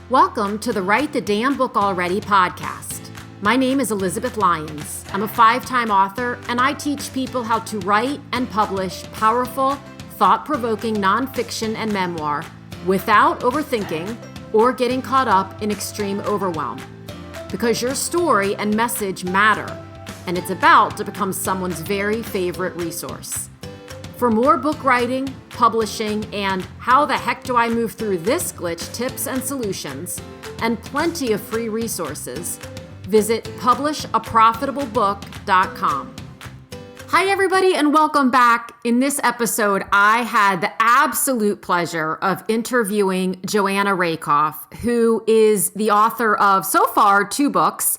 Welcome to the Write the Damn Book Already podcast. My name is Elizabeth Lyons. I'm a 5-time author, and I teach people how to write and publish powerful, thought-provoking nonfiction and memoir without overthinking or getting caught up in extreme overwhelm. Because your story and message matter, and it's about to become someone's very favorite resource. For more book writing, publishing, and how the heck do I move through this glitch tips and solutions, and plenty of free resources, visit publishaprofitablebook.com. Hi, everybody, and welcome back. In this episode, I had the absolute pleasure of interviewing Joanna Rakoff, who is the author of, so far, 2 books,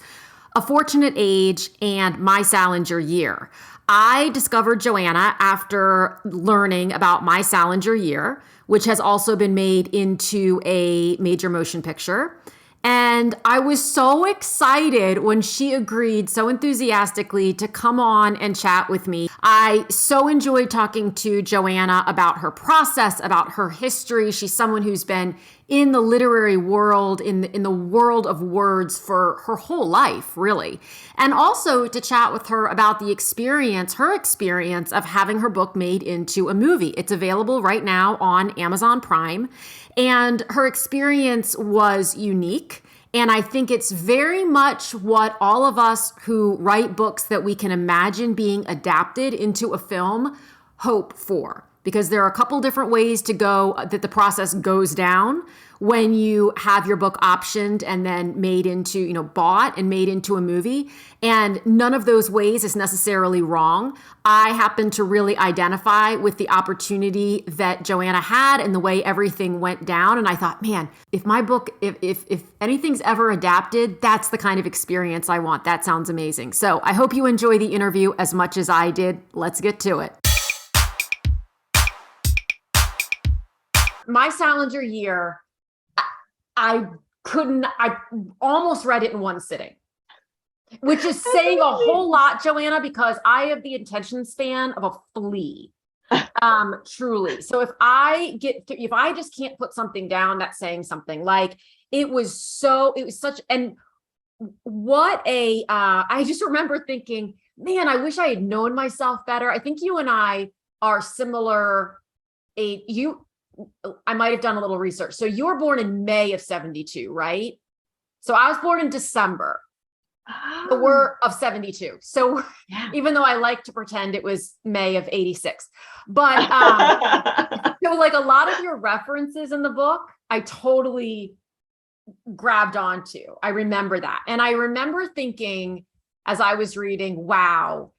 A Fortunate Age and My Salinger Year. I discovered Joanna after learning about My Salinger Year, which has also been made into a major motion picture. And I was so excited when she agreed so enthusiastically to come on and chat with me. I so enjoyed talking to Joanna about her process, about her history. She's someone who's been in the literary world, in the world of words for her whole life, really. And also to chat with her about her experience of having her book made into a movie. It's available right now on Amazon Prime. And her experience was unique. And I think it's very much what all of us who write books that we can imagine being adapted into a film hope for. Because there are a couple different ways to go that the process goes down when you have your book optioned and then made into, bought and made into a movie. And none of those ways is necessarily wrong. I happen to really identify with the opportunity that Joanna had and the way everything went down. And I thought, man, if my book, if anything's ever adapted, that's the kind of experience I want. That sounds amazing. So I hope you enjoy the interview as much as I did. Let's get to it. My Salinger Year, I almost read it in one sitting, which is saying a whole lot, Joanna, because I have the attention span of a flea, truly. So if I just can't put something down, that's saying something. Like I just remember thinking, man, I wish I had known myself better. I think you and I are similar age. I might have done a little research. So you were born in May of 72, right? So I was born in December of 72. So even though I like to pretend it was May of 86, but so like a lot of your references in the book, I totally grabbed onto. I remember that. And I remember thinking as I was reading, wow,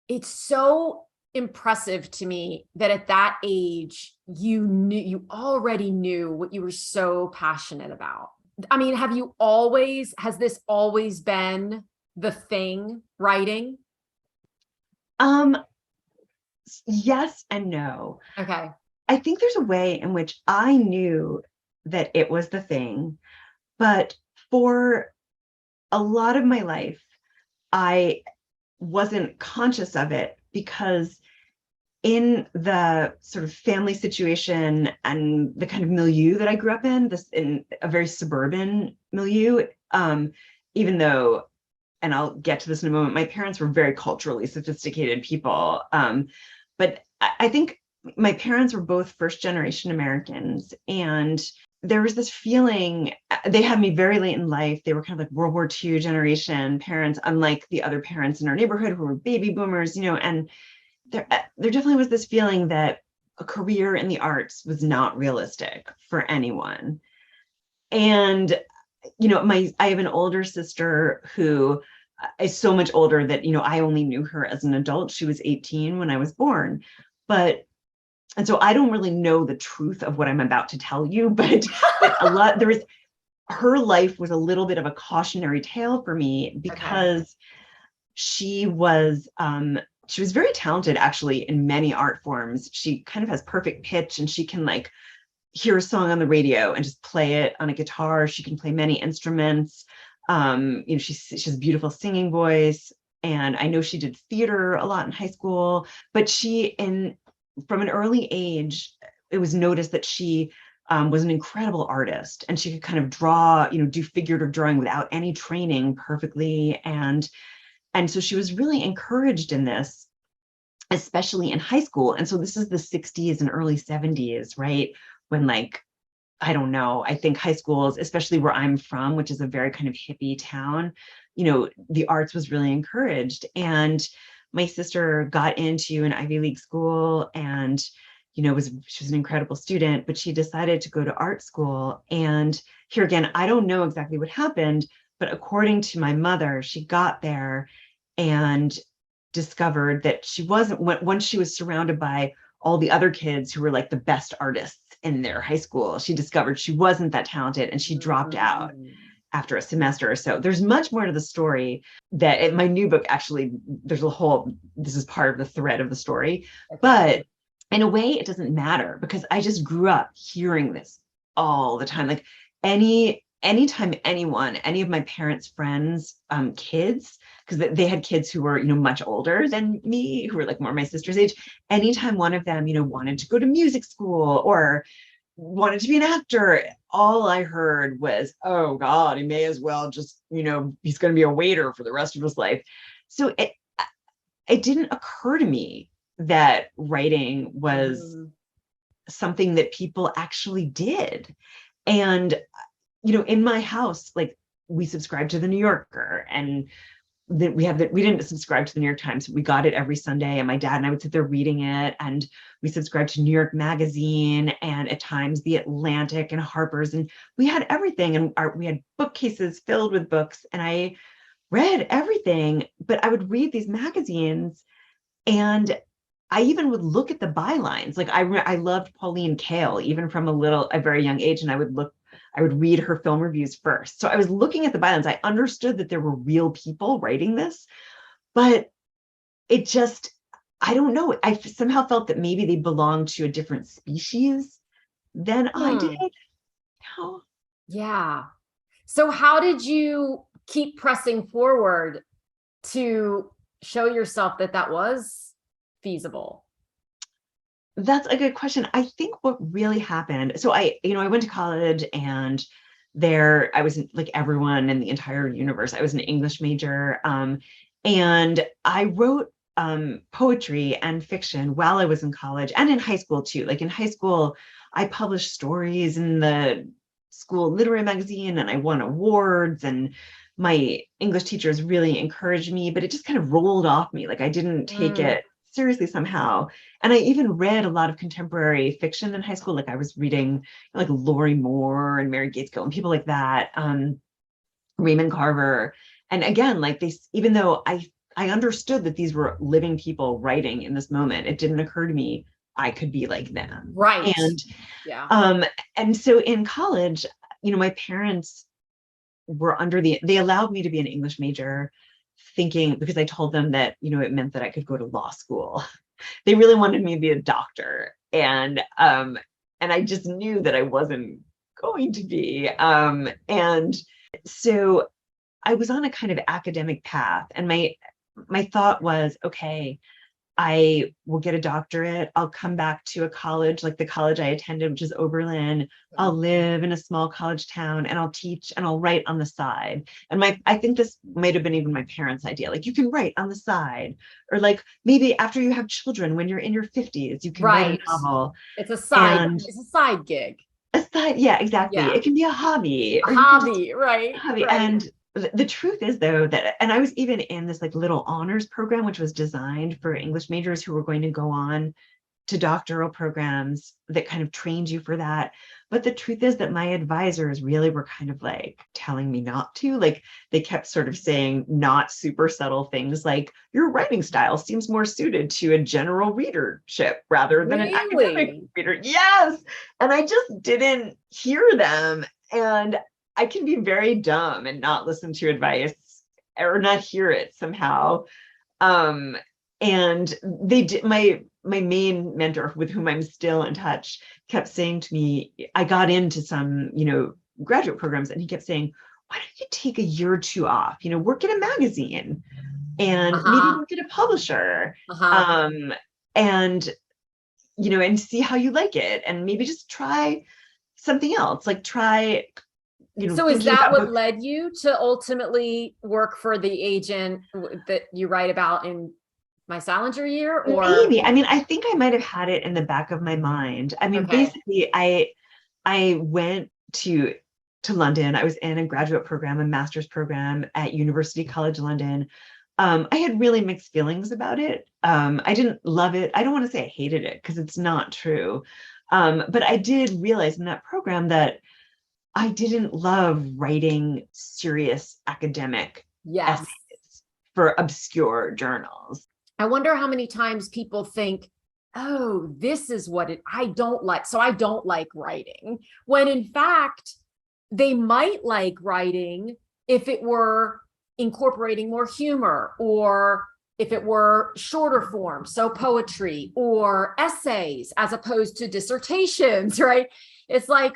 it's so impressive to me that at that age you already knew what you were so passionate about. I mean, has this always been the thing, writing? Yes and no. Okay. I think there's a way in which I knew that it was the thing, but for a lot of my life I wasn't conscious of it, because in the sort of family situation and the kind of milieu that I grew up in a very suburban milieu, even though, and I'll get to this in a moment, my parents were very culturally sophisticated people. But I think my parents were both first-generation Americans, and there was this feeling, they had me very late in life. They were kind of like World War II generation parents, unlike the other parents in our neighborhood who were baby boomers, and there definitely was this feeling that a career in the arts was not realistic for anyone. And, I have an older sister who is so much older that, I only knew her as an adult. She was 18 when I was born. And so I don't really know the truth of what I'm about to tell you, but her life was a little bit of a cautionary tale for me, because she was very talented, actually, in many art forms. She kind of has perfect pitch, and she can hear a song on the radio and just play it on a guitar. She can play many instruments. She has a beautiful singing voice. And I know she did theater a lot in high school, but from an early age, it was noticed that she was an incredible artist, and she could kind of draw, do figurative drawing without any training perfectly. And so she was really encouraged in this, especially in high school. And so this is the 60s and early 70s, right? When, like, I don't know, I think high schools, especially where I'm from, which is a very kind of hippie town, the arts was really encouraged. And my sister got into an Ivy League school, and, she was an incredible student, but she decided to go to art school. And here again, I don't know exactly what happened, but according to my mother, she got there and discovered that she wasn't, once she was surrounded by all the other kids who were like the best artists in their high school, she discovered she wasn't that talented, and she dropped out after a semester or so. There's much more to the story that in my new book, actually, this is part of the thread of the story. Okay. But in a way, it doesn't matter, because I just grew up hearing this all the time. Like anytime any of my parents' friends, kids, because they had kids who were, much older than me, who were like more my sister's age. Anytime one of them, wanted to go to music school or wanted to be an actor, all I heard was, oh God, he may as well just, he's going to be a waiter for the rest of his life. So it didn't occur to me that writing was something that people actually did. And, in my house, like, we subscribed to the New Yorker, and we didn't subscribe to the New York Times. We got it every Sunday, and my dad and I would sit there reading it. And we subscribed to New York Magazine, and at times The Atlantic and Harper's, and we had everything. And we had bookcases filled with books, and I read everything. But I would read these magazines, and I even would look at the bylines. Like, I loved Pauline Kael, even from a very young age, and I would read her film reviews first. So I was looking at the bylines. I understood that there were real people writing this, but it just, I don't know. I somehow felt that maybe they belonged to a different species than I did. No. Yeah. So how did you keep pressing forward to show yourself that was feasible? That's a good question. I think what really happened, so I went to college, and there I was like everyone in the entire universe. I was an English major, and I wrote poetry and fiction while I was in college and in high school too. Like in high school, I published stories in the school literary magazine, and I won awards, and my English teachers really encouraged me, but it just kind of rolled off me. Like I didn't take it seriously somehow. And I even read a lot of contemporary fiction in high school. Like I was reading like Laurie Moore and Mary Gates Gill and people like that, Raymond Carver. And again, like even though I understood that these were living people writing in this moment, it didn't occur to me I could be like them. Right. And yeah. And so in college, my parents were they allowed me to be an English major, thinking, because I told them that, it meant that I could go to law school. They really wanted me to be a doctor. And I just knew that I wasn't going to be. And so I was on a kind of academic path, and my thought was, okay, I will get a doctorate. I'll come back to a college like the college I attended, which is Oberlin. I'll live in a small college town, and I'll teach, and I'll write on the side. And I think this might have been even my parents' idea. Like, you can write on the side, or like maybe after you have children, when you're in your 50s, you can write a novel. It's a side gig. Yeah, exactly. Yeah. It can be a hobby. Right. And the truth is, though, that, and I was even in this like little honors program, which was designed for English majors who were going to go on to doctoral programs that kind of trained you for that. But the truth is that my advisors really were kind of like telling me not to. Like, they kept sort of saying not super subtle things like, your writing style seems more suited to a general readership rather than an academic reader. Yes. And I just didn't hear them. And I can be very dumb and not listen to advice or not hear it somehow. And they did. My main mentor, with whom I'm still in touch, kept saying to me, I got into some, graduate programs, and he kept saying, why don't you take a year or two off, work at a magazine, and maybe work at a publisher, and, and see how you like it, and maybe just try something else, like try, So is thinking that about what books. led you to ultimately work for the agent that you write about in My Salinger Year, or? Maybe. I mean, I think I might have had it in the back of my mind. I mean, Okay. basically, I went to London. I was in a graduate program, a master's program at University College London. I had really mixed feelings about it. I didn't love it. I don't want to say I hated it because it's not true. But I did realize in that program that I didn't love writing serious academic essays Yes. for obscure journals. I wonder how many times people think, oh, this is what I don't like. So I don't like writing. When in fact, they might like writing if it were incorporating more humor, or if it were shorter form, so poetry or essays as opposed to dissertations, right? It's like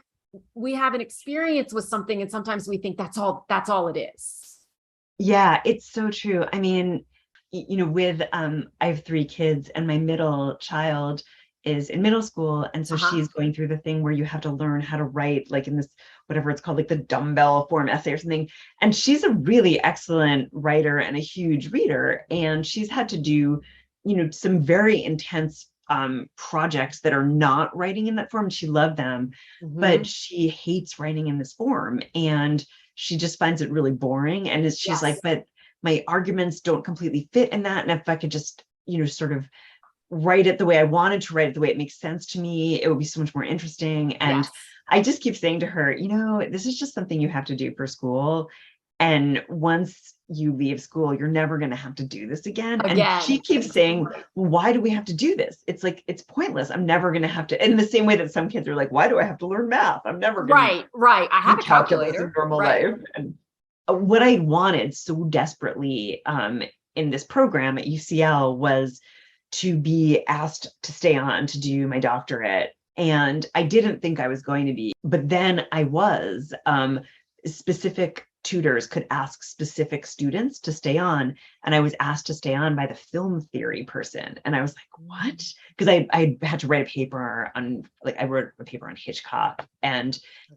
we have an experience with something and sometimes we think that's all it is. Yeah, it's so true. I mean, with I have three kids, and my middle child is in middle school, and so Uh-huh. she's going through the thing where you have to learn how to write, like in this, whatever it's called, like the dumbbell form essay or something. And she's a really excellent writer and a huge reader, and she's had to do, some very intense projects that are not writing in that form. She loved them, but Mm-hmm. she hates writing in this form, and she just finds it really boring. And she's like, Yes. but my arguments don't completely fit in that. And if I could just, sort of write it the way I wanted to write it, the way it makes sense to me, it would be so much more interesting. And Yes. I just keep saying to her, this is just something you have to do for school. And once you leave school, you're never going to have to do this again. And she Again. keeps saying, well, why do we have to do this? It's like, it's pointless. I'm never going to have to, in the same way that some kids are like, why do I have to learn math? I'm never going to Right, right. I do have a calculus in calculator. normal Right. life. And what I wanted so desperately in this program at UCL was to be asked to stay on to do my doctorate. And I didn't think I was going to be, but then I was. Specific tutors could ask specific students to stay on. And I was asked to stay on by the film theory person. And I was like, what? Because I had to write a paper on, like, I wrote a paper on Hitchcock. Okay.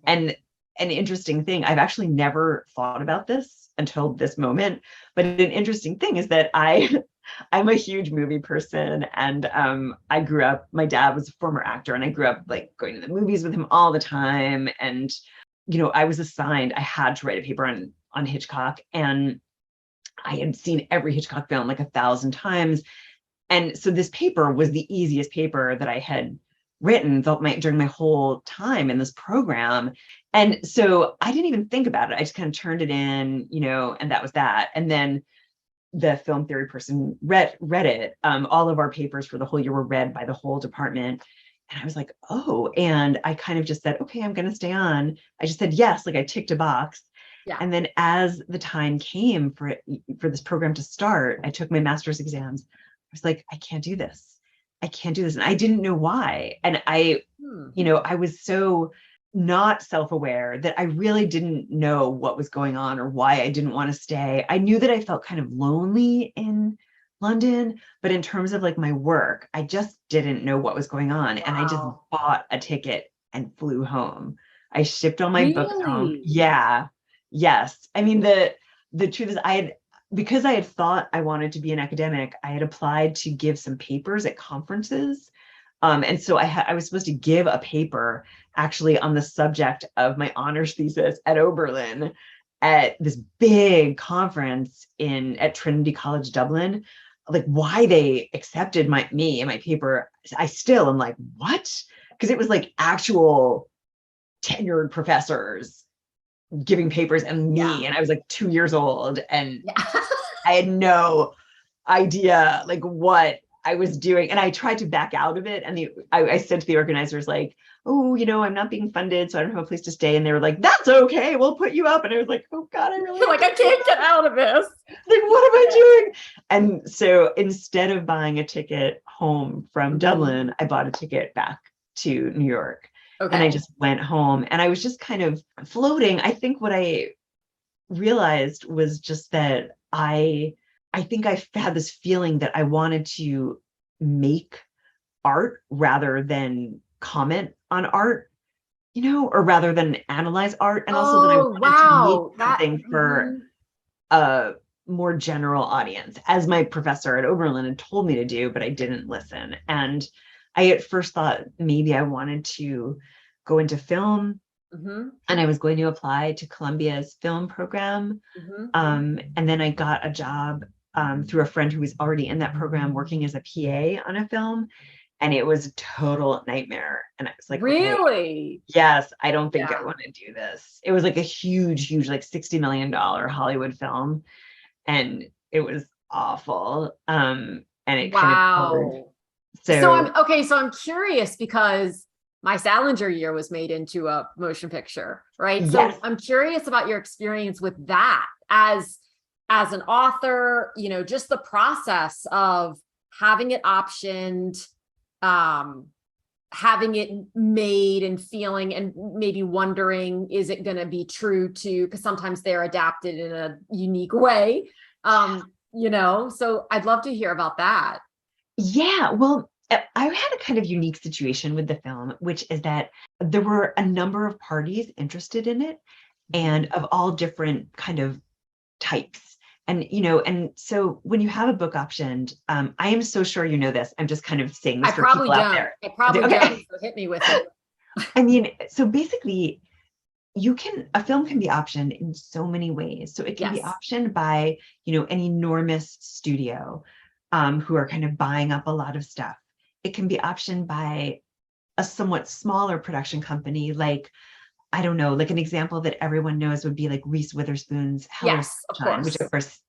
And an interesting thing, I've actually never thought about this until this moment, but an interesting thing is that I'm a huge movie person, and I grew up, my dad was a former actor, and I grew up like going to the movies with him all the time. And I was assigned, I had to write a paper on Hitchcock, and I had seen every Hitchcock film like 1,000 times. And so this paper was the easiest paper that I had written during my whole time in this program. And so I didn't even think about it. I just kind of turned it in, and that was that. And then the film theory person read it. All of our papers for the whole year were read by the whole department. And I was like, oh, and I kind of just said, okay, I'm going to stay on. I just said yes, like I ticked a box. Yeah. And then as the time came for this program to start, I took my master's exams. I was like, I can't do this. I can't do this. And I didn't know why. And Hmm. I was so not self-aware that I really didn't know what was going on or why I didn't want to stay. I knew that I felt kind of lonely in London, but in terms of like my work, I just didn't know what was going on. And I just Wow. bought a ticket and flew home. I shipped all my books home. Really? Yeah. Yes. I mean, the truth is because I had thought I wanted to be an academic, I had applied to give some papers at conferences. And so I was supposed to give a paper actually on the subject of my honors thesis at Oberlin at this big conference at Trinity College Dublin. Like, why they accepted me and my paper, I still am like, what? Because it was like actual tenured professors giving papers and Yeah. me, and I was like 2 years old, and Yeah. I had no idea like what I was doing. And I tried to back out of it. And I said to the organizers, like, oh, I'm not being funded, so I don't have a place to stay. And they were like, that's okay, we'll put you up. And I was like, oh God, I really You're have like, to I do can't this. get out of this. Like, what am I doing? And so instead of buying a ticket home from Mhm. Dublin, I bought a ticket back to New York. And I Okay. just went home, and I was just kind of floating. I think what I realized was just that I think I had this feeling that I wanted to make art rather than comment on art. or rather than analyze art, and also that I Oh, wanted to make wow. something for a more general audience, as my professor at Oberlin had told me to do, but I didn't listen. And I at first thought maybe I wanted to go into film, and I was going to apply to Columbia's film program. And then I got a job through a friend who was already in that program working as a PA on a film. And it was a total nightmare. And I was like, okay, Really? yes, I don't think I Yeah. want to do this. It was like a huge, like $60 million Hollywood film. And it was awful. And it kind of covered. Wow. So I'm curious because my Salinger year was made into a motion picture, right? So yes. I'm curious about your experience with that as an author, just the process of having it optioned, having it made and feeling and maybe wondering, is it going to be true to, because sometimes they're adapted in a unique way. So I'd love to hear about that. Yeah, well, I had a kind of unique situation with the film, which is that there were a number of parties interested in it, and of all different kind of types. And so when you have a book optioned, I am so sure you know this. I'm just kind of saying this for people out there. I probably Okay. don't. So hit me with it. I mean, so basically, a film can be optioned in so many ways. So it can be Yes. optioned by, an enormous studio who are kind of buying up a lot of stuff. It can be optioned by a somewhat smaller production company, like, I don't know, like an example that everyone knows would be like Reese Witherspoon's Hello Yes, of Sunshine, which course. of course,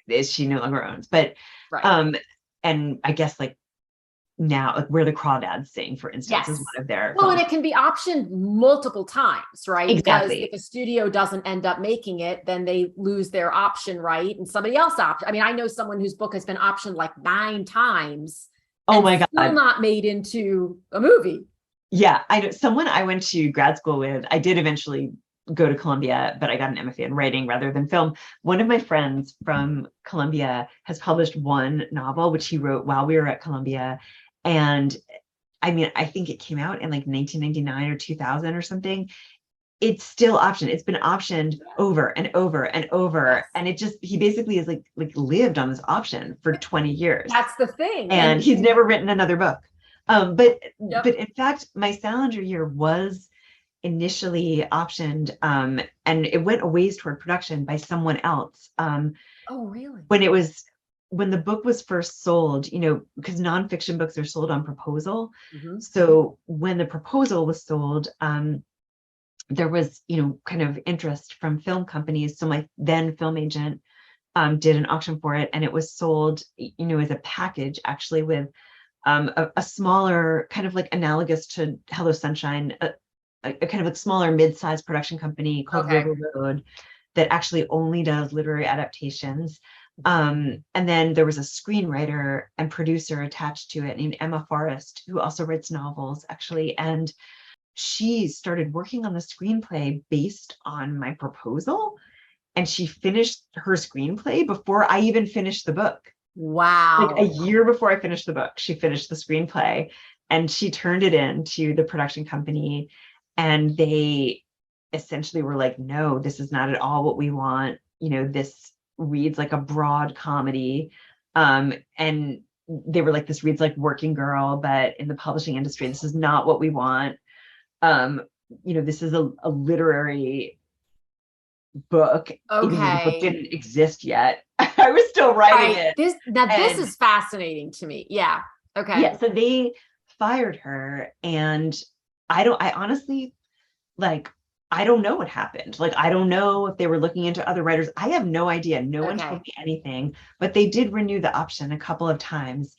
is she no longer owns. But Right. and I guess like now, like Where the Crawdads Sing, for instance, is Yes. one of their Well, and films. it can be optioned multiple times, right? Because if Exactly. a studio doesn't end up making it, then they lose their option right and somebody else option. I mean, I know someone whose book has been optioned like 9 times Oh and my still God. not made into a movie. Yeah, I know someone I went to grad school with. I did eventually go to Columbia, but I got an MFA in writing rather than film. One of my friends from Columbia has published one novel, which he wrote while we were at Columbia. And I mean, I think it came out in like 1999 or 2000 or something. It's still optioned. It's been optioned over and over and over. Yes. And he basically is like lived on this option for 20 years. That's the thing. And he's never written another book. But Yep. in fact, my Salinger year was initially optioned, and it went a ways toward production by someone else. Oh, really? When the book was first sold, because nonfiction books are sold on proposal. Mhm. So when the proposal was sold, there was, kind of interest from film companies. So my then film agent did an auction for it, and it was sold, as a package, actually, with a smaller, kind of like analogous to Hello Sunshine, a kind of a smaller mid-sized production company called Okay. River Road that actually only does literary adaptations. And then there was a screenwriter and producer attached to it named Emma Forrest, who also writes novels, actually. And she started working on the screenplay based on my proposal. And she finished her screenplay before I even finished the book. Wow. Like a year before I finished the book, she finished the screenplay, and she turned it in to the production company. And they essentially were like, no, this is not at all what we want. This reads like a broad comedy. And they were like, this reads like Working Girl, but in the publishing industry, this is not what we want. This is a literary book. Even though the book Okay. didn't exist yet. I was still writing it. This is fascinating to me. Yeah. Okay. Yeah. So they fired her, and I honestly, like, I don't know what happened. Like, I don't know if they were looking into other writers. I have no idea. No one told me anything, but they did renew the option a couple of times.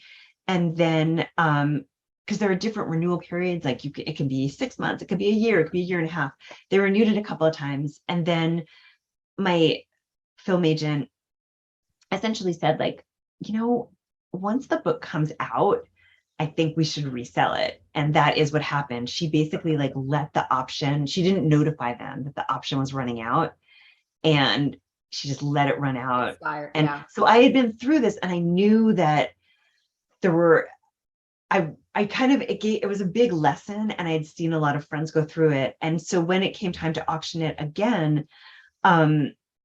And then, because there are different renewal periods, like it can be 6 months, it could be a year, it could be a year and a half. They renewed it a couple of times. And then my film agent essentially said, like, once the book comes out, I think we should resell it. And that is what happened. She basically like let the option, she didn't notify them that the option was running out, and she just let it run out. Expired, and yeah. So I had been through this, and I knew that there were, I it was a big lesson, and I had seen a lot of friends go through it. And so when it came time to auction it again,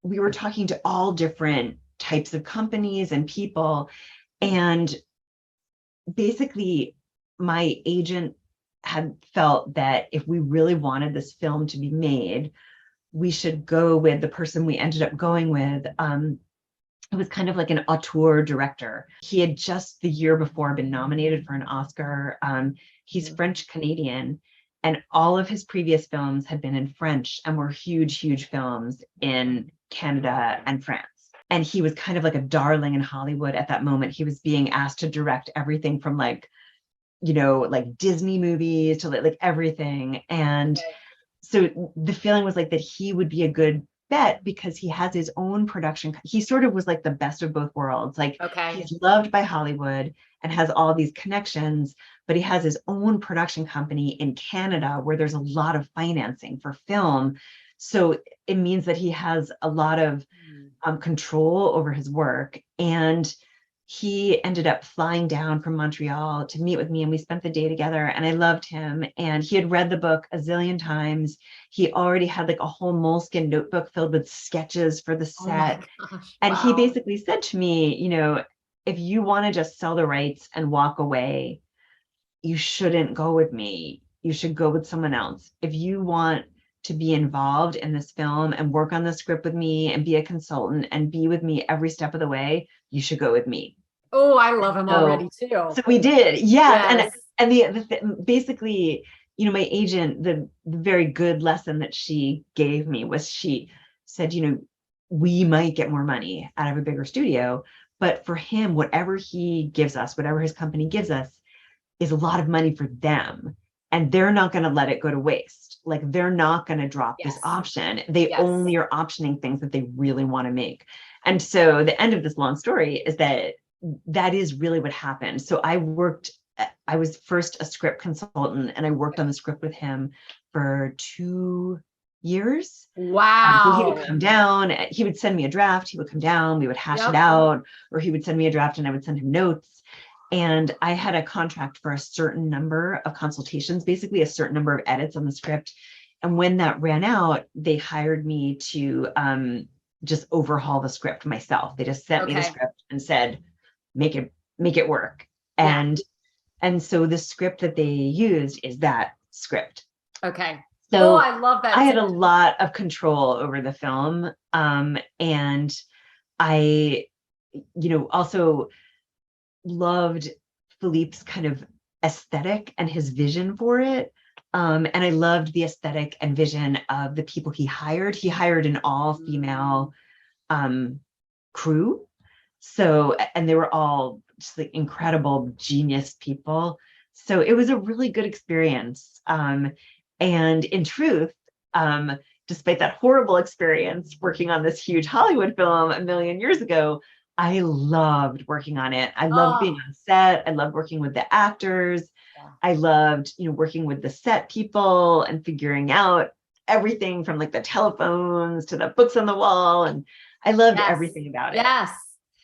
we were talking to all different types of companies and people. And basically, my agent had felt that if we really wanted this film to be made, we should go with the person we ended up going with. It was kind of like an auteur director. He had just the year before been nominated for an Oscar. He's French Canadian, and all of his previous films had been in French and were huge, huge films in Canada and France. And he was kind of like a darling in Hollywood at that moment. He was being asked to direct everything from like Disney movies to like everything. And so the feeling was like that he would be a good bet because he has his own production. He sort of was like the best of both worlds. Like he's loved by Hollywood and has all these connections, but he has his own production company in Canada where there's a lot of financing for film. So it means that he has a lot of control over his work. And he ended up flying down from Montreal to meet with me, and we spent the day together, and I loved him. And he had read the book a zillion times. He already had like a whole moleskin notebook filled with sketches for the set. And he basically said to me, if you want to just sell the rights and walk away, you shouldn't go with me. You should go with someone else. If you want to be involved in this film and work on the script with me and be a consultant and be with me every step of the way, you should go with me. Oh, I love him already too. So we did. Yes. And basically, my agent, the very good lesson that she gave me was she said, we might get more money out of a bigger studio, but for him, whatever he gives us, whatever his company gives us, is a lot of money for them. And they're not going to let it go to waste. Like they're not going to drop this option. They only are optioning things that they really want to make. And so the end of this long story is that is really what happened. So I was first a script consultant, and I worked on the script with him for 2 years. Wow. So he would come down, he would send me a draft, he would come down, we would hash it out, or he would send me a draft and I would send him notes. And I had a contract for a certain number of consultations, basically a certain number of edits on the script. And when that ran out, they hired me to just overhaul the script myself. They just sent me the script and said, make it work. And so the script that they used is that script. Okay. So I love that. I had a lot of control over the film. And I, also loved Philippe's kind of aesthetic and his vision for it. And I loved the aesthetic and vision of the people he hired. He hired an all-female crew. So, and they were all just like incredible genius people. So it was a really good experience. And in truth, despite that horrible experience working on this huge Hollywood film a million years ago, I loved working on it. I loved being on set. I loved working with the actors. I loved, working with the set people and figuring out everything from like the telephones to the books on the wall. And I loved everything about it. Yes.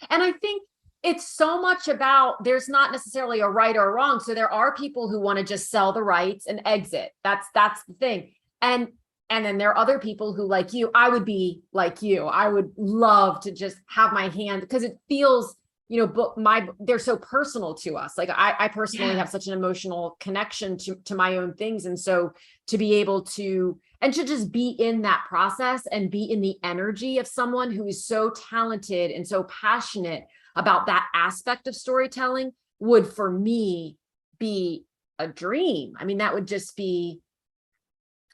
And I think it's so much about, there's not necessarily a right or wrong. So there are people who want to just sell the rights and exit. That's the thing. And then there are other people who, like you, I would be like you. I would love to just have my hand, because it feels, they're so personal to us. Like I personally have such an emotional connection to my own things. And so to be able to just be in that process and be in the energy of someone who is so talented and so passionate about that aspect of storytelling would, for me, be a dream. I mean, that would just be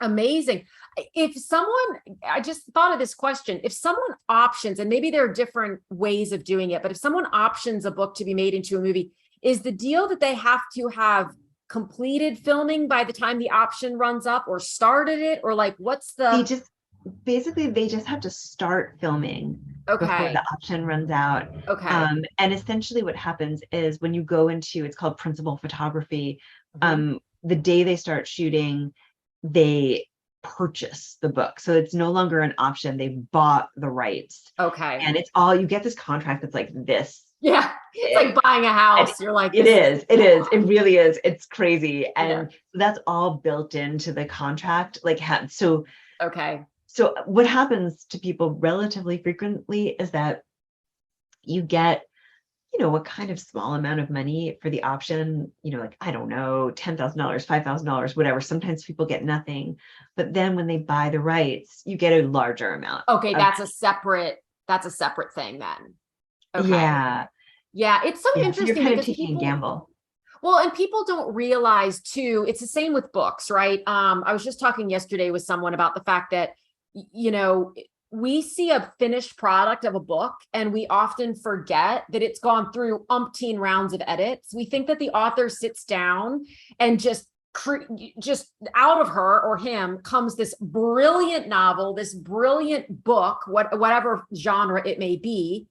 amazing. I just thought of this question. If someone options, and maybe there are different ways of doing it, but if someone options a book to be made into a movie, is the deal that they have to have completed filming by the time the option runs up, or started it, or like what's the... They just have to start filming before the option runs out. And essentially what happens is when you go into, it's called principal photography, the day they start shooting, they purchase the book. So it's no longer an option. They bought the rights. And it's all, you get this contract that's like this Yeah. It's like buying a house. You're like, it is, it really is. It's crazy. And Yeah. that's all built into the contract. Like, Okay. so what happens to people relatively frequently is that you get, a kind of small amount of money for the option, like, I don't know, $10,000, $5,000, whatever. Sometimes people get nothing, but then when they buy the rights, you get a larger amount. Okay. That's a separate thing then. Okay. Yeah. Yeah. It's so Yeah. So you're interesting kind of because taking a gamble. well, and people don't realize too, it's the same with books, right? I was just talking yesterday with someone about the fact that, we see a finished product of a book and we often forget that it's gone through umpteen rounds of edits. We think that the author sits down and just out of her or him comes this brilliant novel, this brilliant book, whatever genre it may be.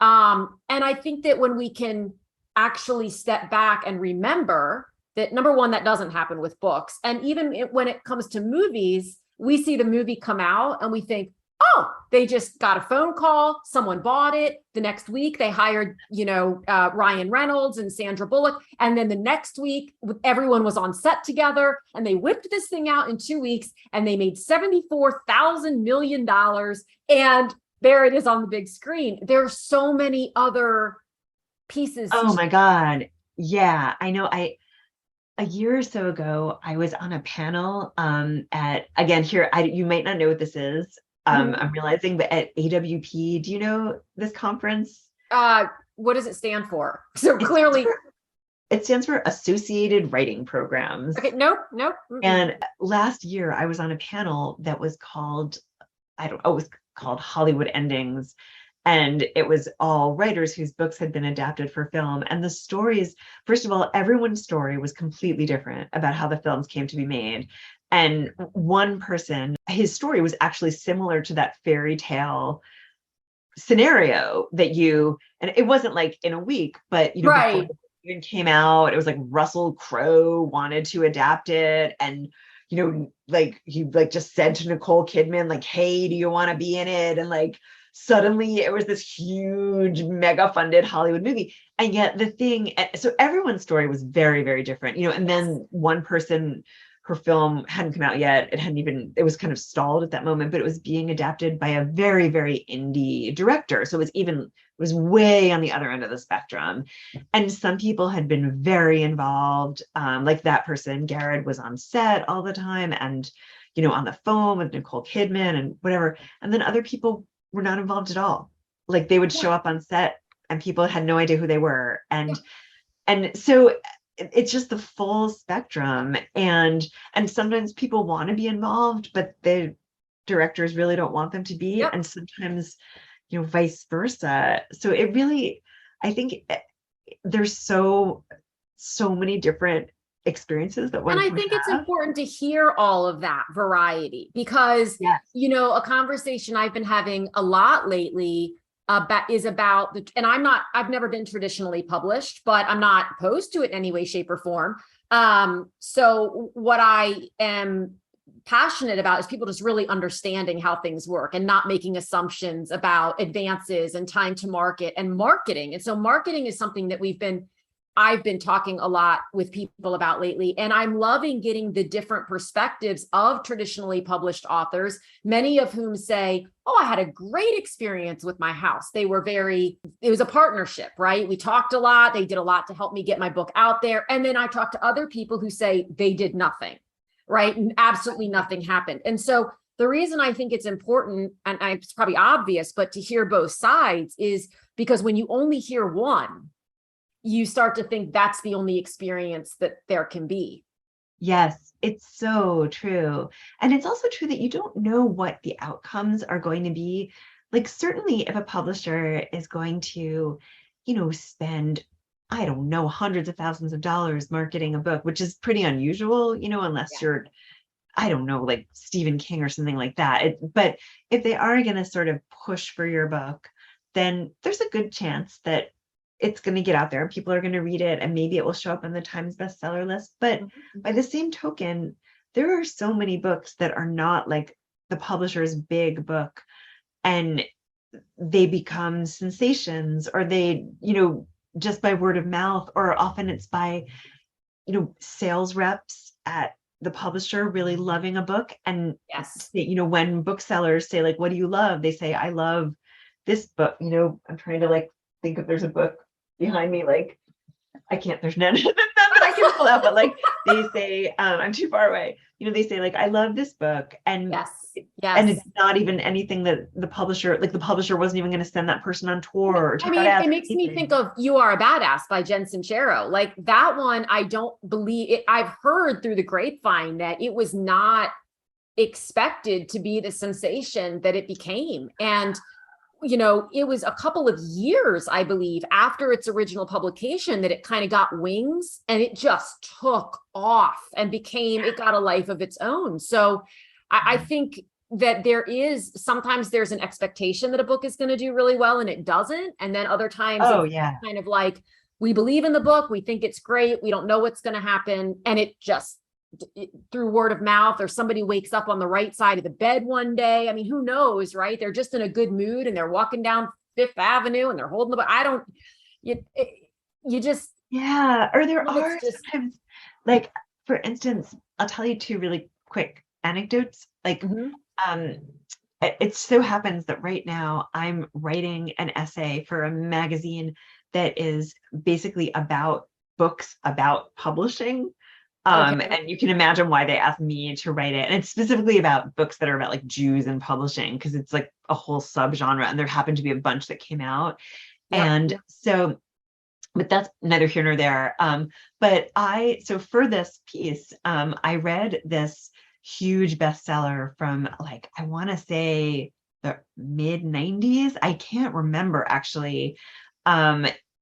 And I think that when we can actually step back and remember that, number one, that doesn't happen with books. And even when it comes to movies, we see the movie come out and we think, oh, they just got a phone call, someone bought it. The next week they hired, Ryan Reynolds and Sandra Bullock. And then the next week, everyone was on set together and they whipped this thing out in 2 weeks and they made $74,000 million. And there it is on the big screen. There are so many other pieces. Oh my God. Yeah, I know. A year or so ago, I was on a panel at, again, here, you might not know what this is. I'm realizing, but at AWP, do you know this conference? What does it stand for? So clearly it stands for Associated Writing Programs. Okay, nope. And last year I was on a panel that was called, it was called Hollywood Endings. And it was all writers whose books had been adapted for film. And the stories, first of all, everyone's story was completely different about how the films came to be made. And one person, his story was actually similar to that fairy tale scenario and it wasn't like in a week, but Right. before it even came out, it was like Russell Crowe wanted to adapt it. And like he just said to Nicole Kidman, like, hey, do you want to be in it? And like suddenly it was this huge mega funded Hollywood movie. And yet so everyone's story was very, very different, and then one person, her film hadn't come out yet. It was kind of stalled at that moment, but it was being adapted by a very, very indie director. So it was way on the other end of the spectrum. And some people had been very involved. Like that person, Garrett, was on set all the time and, on the phone with Nicole Kidman and whatever. And then other people were not involved at all. Like they would show up on set and people had no idea who they were. And so it's just the full spectrum. And sometimes people want to be involved, but the directors really don't want them to be. Yep. And sometimes, vice versa. So it really, I think there's so many different experiences that one and I can think have. it's important to hear all of that variety because, a conversation I've been having a lot lately is about and I've never been traditionally published, but I'm not opposed to it in any way, shape, or form. So what I am passionate about is people just really understanding how things work and not making assumptions about advances and time to market and marketing. And so marketing is something that I've been talking a lot with people about lately, and I'm loving getting the different perspectives of traditionally published authors, many of whom say, oh, I had a great experience with my house. It was a partnership, right? We talked a lot. They did a lot to help me get my book out there. And then I talked to other people who say they did nothing, right? And absolutely nothing happened. And so the reason I think it's important, and it's probably obvious, but to hear both sides is because when you only hear one, you start to think that's the only experience that there can be. Yes, it's so true. And it's also true that you don't know what the outcomes are going to be. Like, certainly if a publisher is going to, spend, I don't know, hundreds of thousands of dollars marketing a book, which is pretty unusual, unless you're, I don't know, like Stephen King or something like that. But if they are going to sort of push for your book, then there's a good chance that it's going to get out there and people are going to read it and maybe it will show up on the Times bestseller list. But by the same token, there are so many books that are not like the publisher's big book. And they become sensations, or they, just by word of mouth, or often it's by, sales reps at the publisher really loving a book. And, Yes. when booksellers say, like, what do you love? They say, I love this book. I'm trying to like think if there's a book behind me, like, I can't, there's none, none that I can pull out, but like they say, I'm too far away. They say, like, I love this book. And Yes. it's not even anything that the publisher wasn't even going to send that person on tour or I take out mean, ads it or makes me anything. think of You Are a Badass by Jen Sincero. Like that one, I don't believe it. I've heard through the grapevine that it was not expected to be the sensation that it became. And it was a couple of years, I believe, after its original publication that it kind of got wings, and it just took off and it got a life of its own. So I think that sometimes there's an expectation that a book is going to do really well and it doesn't. And then other times it's kind of like, we believe in the book, we think it's great, we don't know what's going to happen. And it just, through word of mouth, or somebody wakes up on the right side of the bed one day. I mean, who knows, right? They're just in a good mood and they're walking down Fifth Avenue and they're holding the book. Or there are sometimes, like, for instance, I'll tell you two really quick anecdotes. Like, it so happens that right now I'm writing an essay for a magazine that is basically about books about publishing. And you can imagine why they asked me to write it. And it's specifically about books that are about like Jews and publishing, because it's like a whole subgenre, and there happened to be a bunch that came out. Yep. And so, but that's neither here nor there. So for this piece, I read this huge bestseller from, like, I want to say the mid 90s. I can't remember actually.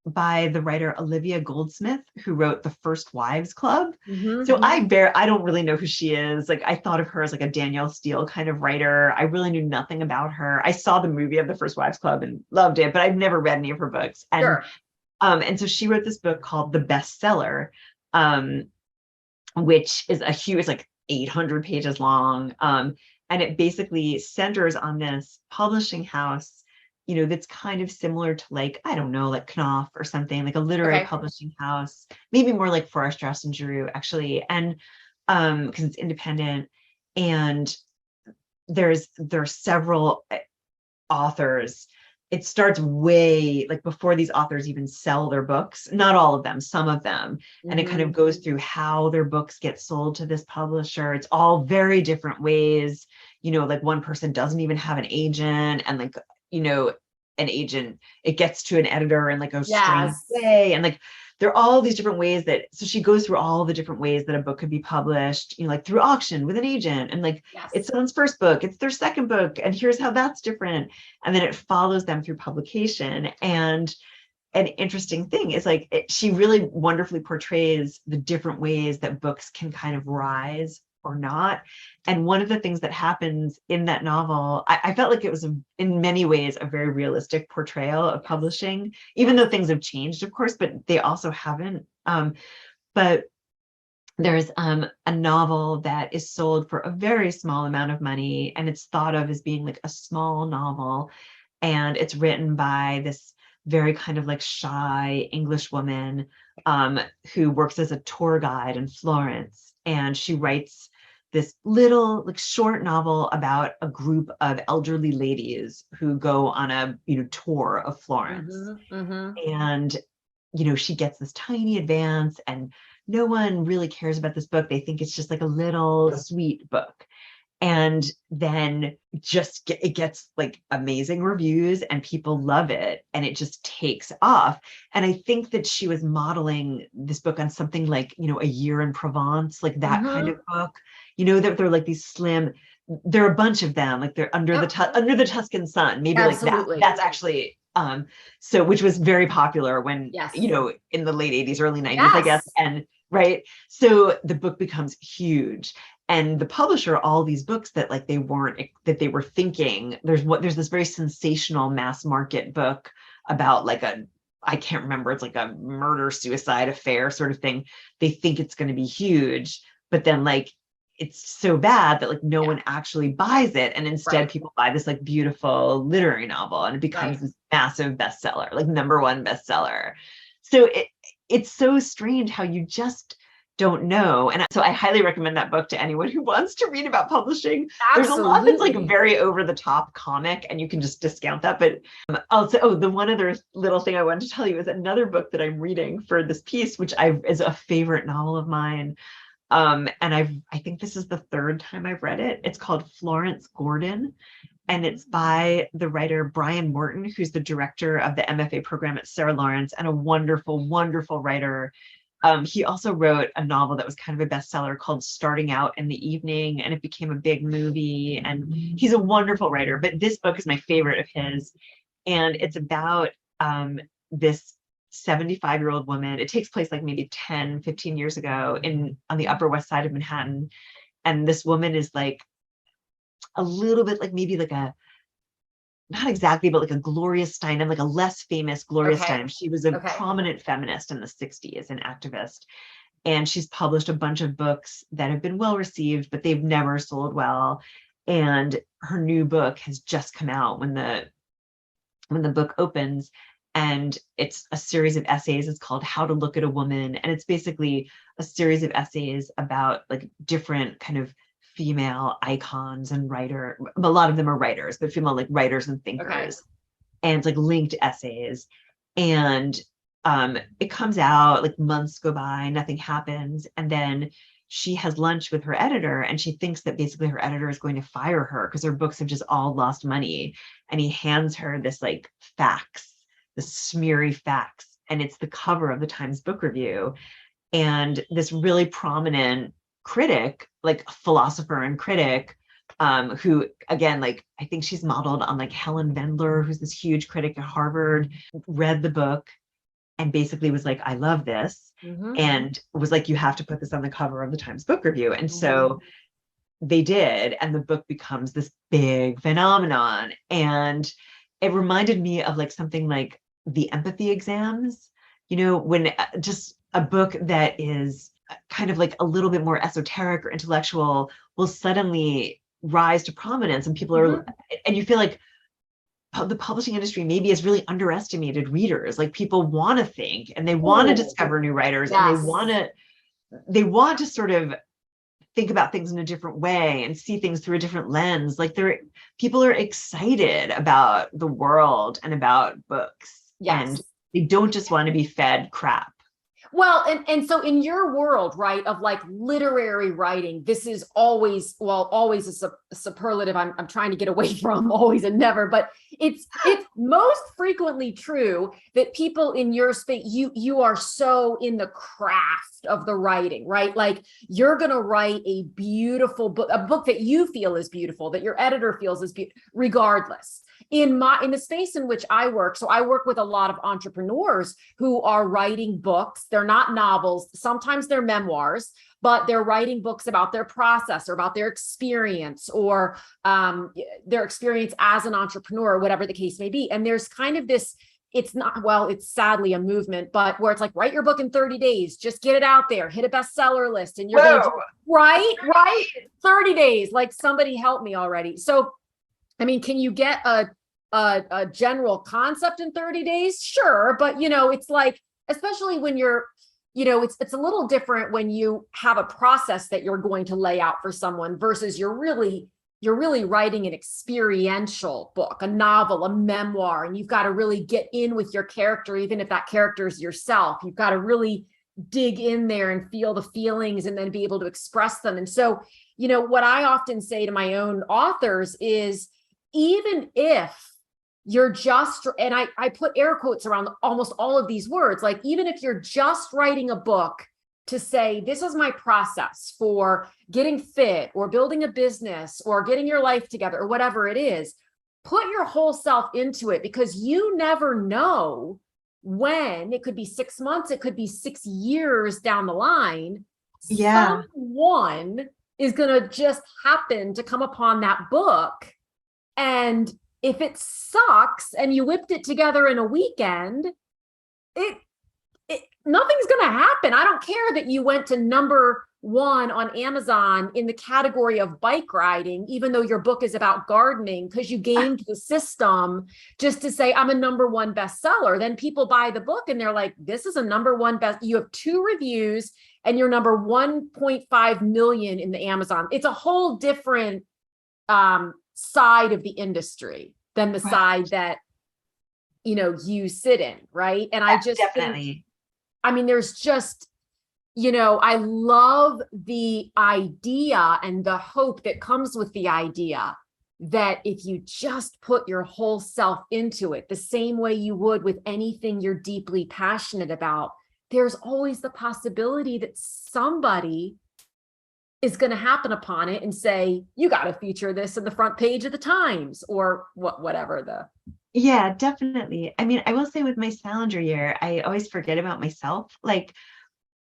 By the writer Olivia Goldsmith, who wrote The First Wives Club. So I don't really know who she is. Like, I thought of her as like a Danielle Steele kind of writer. I really knew nothing about her. I saw the movie of The First Wives Club and loved it, but I've never read any of her books. And so she wrote this book called The Bestseller, which is a huge, it's like 800 pages long. And it basically centers on this publishing house, that's kind of similar to, like, I don't know, like Knopf or something, like a literary publishing house, maybe more like Forrest, Strauss and Giroux, actually. And because it's independent, and there's several authors. It starts way like before these authors even sell their books, not all of them, some of them. And it kind of goes through how their books get sold to this publisher. It's all very different ways. Like one person doesn't even have an agent, and like, an agent, it gets to an editor in like a strange way. And like, there are all these different ways so she goes through all the different ways that a book could be published, like through auction with an agent, and like, it's someone's first book, it's their second book, and here's how that's different. And then it follows them through publication. And an interesting thing is, like, she really wonderfully portrays the different ways that books can kind of rise or not. And one of the things that happens in that novel, I felt like it was in many ways a very realistic portrayal of publishing, even though things have changed, of course, but they also haven't. But there's a novel that is sold for a very small amount of money, and it's thought of as being like a small novel. And it's written by this very kind of like shy English woman who works as a tour guide in Florence. And she writes this little like short novel about a group of elderly ladies who go on a tour of Florence. And she gets this tiny advance, and no one really cares about this book. They think it's just like a little sweet book. And then it gets like amazing reviews, and people love it, and it just takes off. And I think that she was modeling this book on something like, A Year in Provence, like that kind of book, that they're like these slim, there are a bunch of them, like they're under the Tuscan sun, maybe. Absolutely. Like that's actually, so, which was very popular when, in the late 80s, early 90s, I guess. And right. So the book becomes huge. And the publisher, all these books that like they were thinking, there's this very sensational mass market book about like I can't remember, it's like a murder suicide affair sort of thing. They think it's going to be huge, but then like it's so bad that like no one actually buys it, and instead people buy this like beautiful literary novel, and it becomes this massive bestseller, like #1 bestseller. So it's so strange how you just don't know. And so I highly recommend that book to anyone who wants to read about publishing. There's a lot that's like very over the top comic, and you can just discount that. But also, the one other little thing I wanted to tell you is another book that I'm reading for this piece, which is a favorite novel of mine. And I think this is the third time I've read it. It's called Florence Gordon, and it's by the writer Brian Morton, who's the director of the MFA program at Sarah Lawrence, and a wonderful, wonderful writer. He also wrote a novel that was kind of a bestseller called Starting Out in the Evening, and it became a big movie. And he's a wonderful writer, but this book is my favorite of his. And it's about this 75-year-old woman. It takes place like maybe 10, 15 years ago on the Upper West Side of Manhattan. And this woman is like a little bit like maybe like not exactly, but like a Gloria Steinem, like a less famous Gloria Steinem. She was a prominent feminist in the 60s, an activist. And she's published a bunch of books that have been well received, but they've never sold well. And her new book has just come out when the book opens. And it's a series of essays. It's called How to Look at a Woman. And it's basically a series of essays about like different kind of female icons and writer. A lot of them are writers, but female like writers and thinkers, and like linked essays. And it comes out, like months go by, nothing happens. And then she has lunch with her editor, and she thinks that basically her editor is going to fire her because her books have just all lost money. And he hands her this like fax, this smeary fax, and it's the cover of the Times Book Review. And this really prominent critic, like philosopher and critic, who again, like I think she's modeled on like Helen Vendler, who's this huge critic at Harvard, read the book and basically was like, I love this, and was like, you have to put this on the cover of the Times Book Review. And so they did, and the book becomes this big phenomenon. And it reminded me of like something like the empathy exams, when just a book that is kind of like a little bit more esoteric or intellectual will suddenly rise to prominence, and people are, and you feel like the publishing industry maybe has really underestimated readers. Like people want to think, and they want to discover new writers, and they want to sort of think about things in a different way and see things through a different lens. Like people are excited about the world and about books, and they don't just want to be fed crap. Well, and so in your world, right, of like literary writing, this is always a superlative I'm trying to get away from, always and never, but it's most frequently true that people in your space, you are so in the craft of the writing, right? Like you're going to write a beautiful book, a book that you feel is beautiful, that your editor feels is beautiful, regardless. In the space in which I work, so I work with a lot of entrepreneurs who are writing books. They're not novels. Sometimes they're memoirs, but they're writing books about their process or about their experience, or their experience as an entrepreneur, whatever the case may be. And there's kind of this, it's sadly a movement, but where it's like, write your book in 30 days, just get it out there, hit a bestseller list, and you're going to, right? 30 days, like somebody help me already. So, I mean, can you get a general concept in 30 days? Sure. But, it's like, especially when you're, it's a little different when you have a process that you're going to lay out for someone versus you're really writing an experiential book, a novel, a memoir, and you've got to really get in with your character, even if that character is yourself. You've got to really dig in there and feel the feelings and then be able to express them. And so, what I often say to my own authors is, even if you're just, and I put air quotes around almost all of these words, like even if you're just writing a book to say, this is my process for getting fit or building a business or getting your life together or whatever it is, put your whole self into it, because you never know when. It could be 6 months, it could be 6 years down the line. Someone is going to just happen to come upon that book. And if it sucks and you whipped it together in a weekend, nothing's going to happen. I don't care that you went to number one on Amazon in the category of bike riding, even though your book is about gardening, because you gamed the system just to say, I'm a #1 bestseller. Then people buy the book and they're like, this is a #1 best. You have 2 reviews and you're number 1.5 million in the Amazon. It's a whole different side of the industry than the side that, you sit in. Right. And I just definitely think, there's just, I love the idea and the hope that comes with the idea that if you just put your whole self into it, the same way you would with anything you're deeply passionate about, there's always the possibility that somebody is going to happen upon it and say, you got to feature this in the front page of the Times or whatever. Yeah, definitely. I will say with my Salinger year, I always forget about myself. Like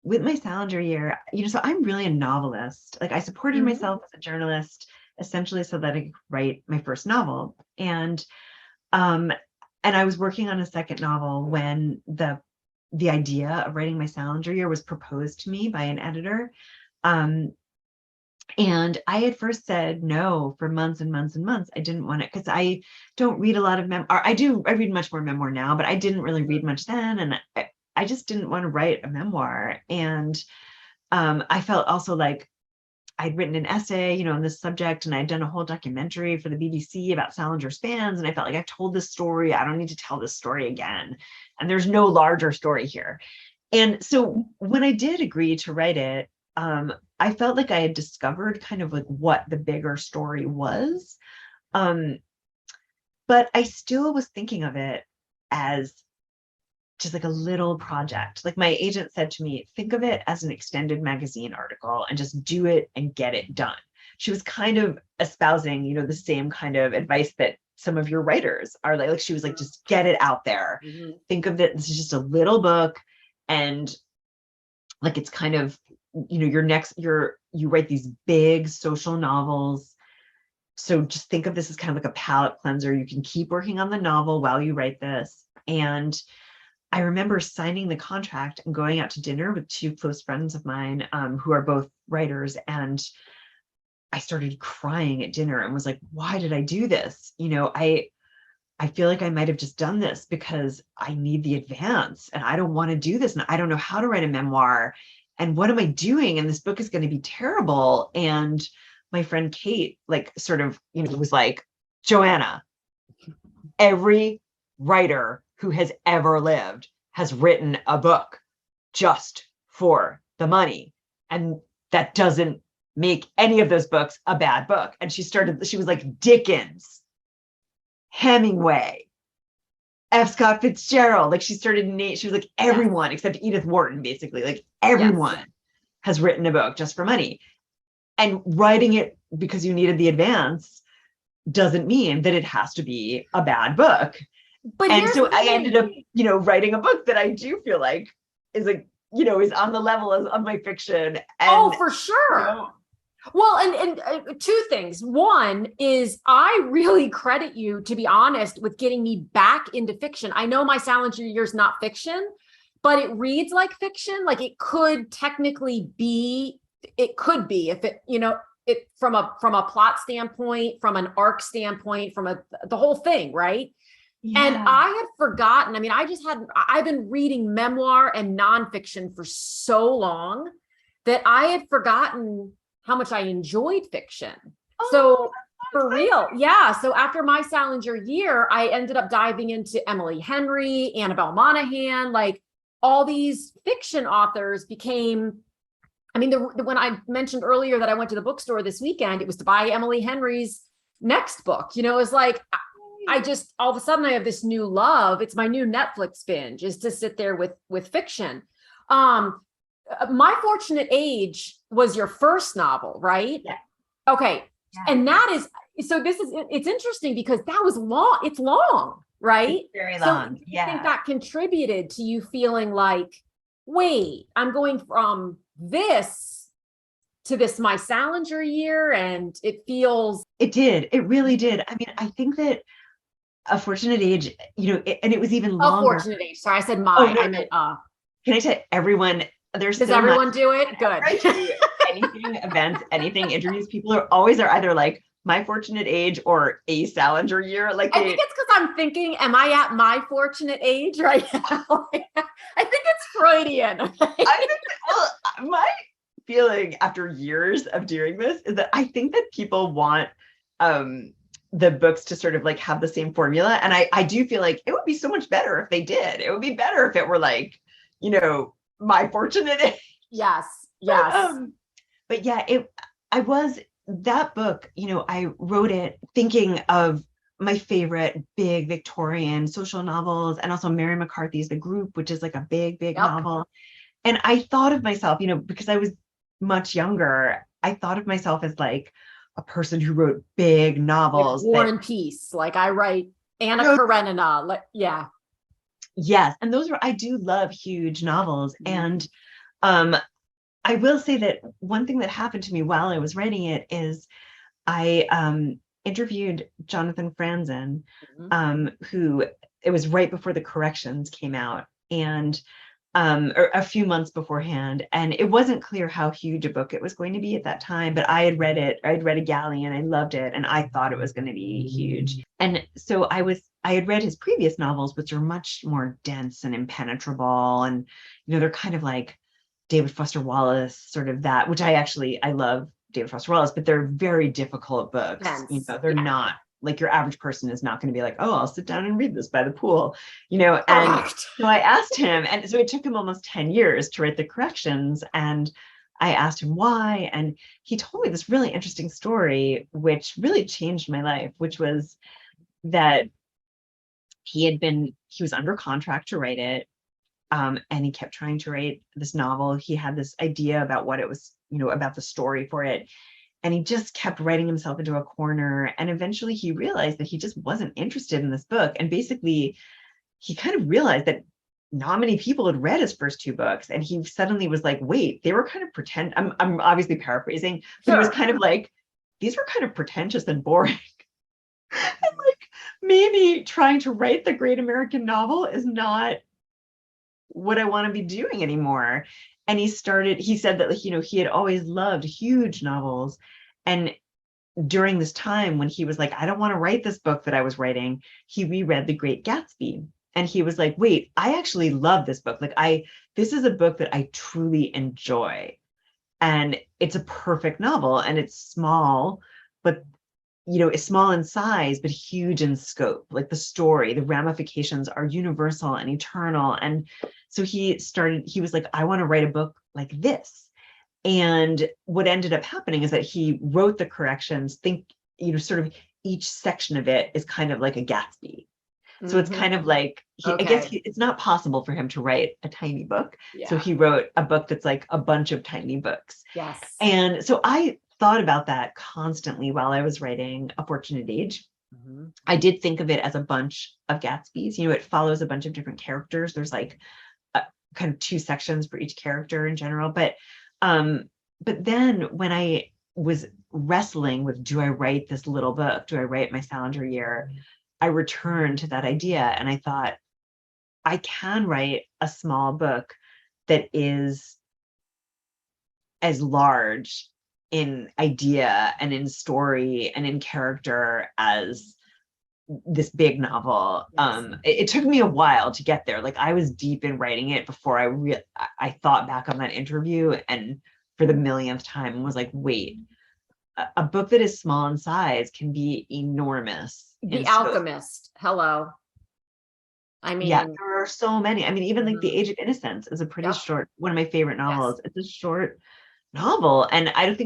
with my Salinger year, so I'm really a novelist. Like I supported myself as a journalist, essentially so that I could write my first novel. And I was working on a second novel when the idea of writing my Salinger year was proposed to me by an editor. And I had first said no for months and months and months. I didn't want it because I don't read a lot of memoir. I read much more memoir now, but I didn't really read much then. And I just didn't want to write a memoir. And I felt also like I'd written an essay, on this subject, and I'd done a whole documentary for the BBC about Salinger's fans. And I felt like I told this story. I don't need to tell this story again. And there's no larger story here. And so when I did agree to write it, I felt like I had discovered kind of like what the bigger story was. But I still was thinking of it as just like a little project. Like my agent said to me, think of it as an extended magazine article and just do it and get it done. She was kind of espousing, the same kind of advice that some of your writers are like she was like, just get it out there. Think of it, this is just a little book. And like, it's kind of, you write these big social novels. So just think of this as kind of like a palate cleanser. You can keep working on the novel while you write this. And I remember signing the contract and going out to dinner with 2 close friends of mine who are both writers. And I started crying at dinner and was like, why did I do this? I feel like I might have just done this because I need the advance and I don't want to do this. And I don't know how to write a memoir. And what am I doing? And this book is going to be terrible. And my friend Kate, like, sort of, was like, Joanna, every writer who has ever lived has written a book just for the money. And that doesn't make any of those books a bad book. And she was like, Dickens, Hemingway, F. Scott Fitzgerald. Like she was like, everyone except Edith Wharton, basically, like everyone has written a book just for money. And writing it because you needed the advance doesn't mean that it has to be a bad book. And so I ended up, writing a book that I do feel like is like, is on the level of my fiction. And, for sure. Well, and 2 things. One is I really credit you, to be honest, with getting me back into fiction. I know my Salinger year is not fiction, but it reads like fiction. Like it could technically be, if it, it from a plot standpoint, from an arc standpoint, from the whole thing, right? Yeah. And I had forgotten. I've been reading memoir and nonfiction for so long that I had forgotten how much I enjoyed fiction. So for real. Yeah. So after my Salinger year, I ended up diving into Emily Henry, Annabelle Monaghan, like all these fiction authors became, when I mentioned earlier that I went to the bookstore this weekend, it was to buy Emily Henry's next book. It was like, I just, all of a sudden I have this new love. It's my new Netflix binge, is to sit there with fiction. My Fortunate Age was your first novel, right? Yeah. Okay. Yeah. And that is, it's interesting because that was long. It's long, right? It's very long. So I think that contributed to you feeling like, wait, I'm going from this to this, my Salinger year. And it did. It really did. I think that A Fortunate Age, and it was even longer. A Fortunate Age. Sorry, I said my. I meant Can I tell everyone? Does everyone do it? Good. anything, events, anything, interviews, people are either like my fortunate age or a Salinger year. Like I think it's because I'm thinking, am I at my fortunate age right now? I think it's Freudian. I think my feeling after years of doing this is that I think that people want the books to sort of like have the same formula. And I do feel like it would be so much better if they did. It would be better if it were like, my fortunate age. Yes. But yeah, that book, I wrote it thinking of my favorite big Victorian social novels, and also Mary McCarthy's The Group, which is like a big novel. And I thought of myself, because I was much younger, I thought of myself as like a person who wrote big novels. Like War and Peace. Like I write Anna Karenina. Yeah. Yes. And I do love huge novels. And I will say that one thing that happened to me while I was writing it is I interviewed Jonathan Franzen, who, it was right before the corrections came out, and or a few months beforehand. And it wasn't clear how huge a book it was going to be at that time, but I had read it. I'd read A Galleon, I loved it, and I thought it was going to be huge. And so I had read his previous novels, which are much more dense and impenetrable. And, they're kind of like David Foster Wallace, sort of that, which I love David Foster Wallace, but they're very difficult books. They're not like your average person is not going to be like, oh, I'll sit down and read this by the pool, and so I asked him, and so it took him almost 10 years to write the corrections. And I asked him why, and he told me this really interesting story, which really changed my life, which was that he was under contract to write it. And he kept trying to write this novel. He had this idea about what it was, about the story for it. And he just kept writing himself into a corner. And eventually he realized that he just wasn't interested in this book. And basically, he kind of realized that not many people had read his first two books. And he suddenly was like, wait, they were kind of I'm obviously paraphrasing, but He was kind of like, these were kind of pretentious and boring. And like, maybe trying to write the great American novel is not what I want to be doing anymore. And he said that, he had always loved huge novels. And during this time when he was like, I don't want to write this book that I was writing, he reread The Great Gatsby. And he was like, wait, I actually love this book. This is a book that I truly enjoy. And it's a perfect novel, and it's small, but it's small in size, but huge in scope. Like the story, the ramifications are universal and eternal. And so he was like, I want to write a book like this. And what ended up happening is that he wrote the corrections, sort of each section of it is kind of like a Gatsby. So it's kind of like, I guess it's not possible for him to write a tiny book. Yeah. So he wrote a book that's like a bunch of tiny books. Yes. And so I thought about that constantly while I was writing A Fortunate Age. I did think of it as a bunch of Gatsbys. It follows a bunch of different characters. There's like kind of two sections for each character in general. But then when I was wrestling with, do I write this little book? Do I write my Salinger year? I returned to that idea, and I thought, I can write a small book that is as large in idea and in story and in character as this big novel. Yes. It took me a while to get there. Like, I was deep in writing it before I thought back on that interview, and for the millionth time was like, wait, a book that is small in size can be enormous. The Alchemist. Hello. I mean, yeah, there are so many. I mean, even like The Age of Innocence is a pretty short, one of my favorite novels. Yes. It's a short novel, and I don't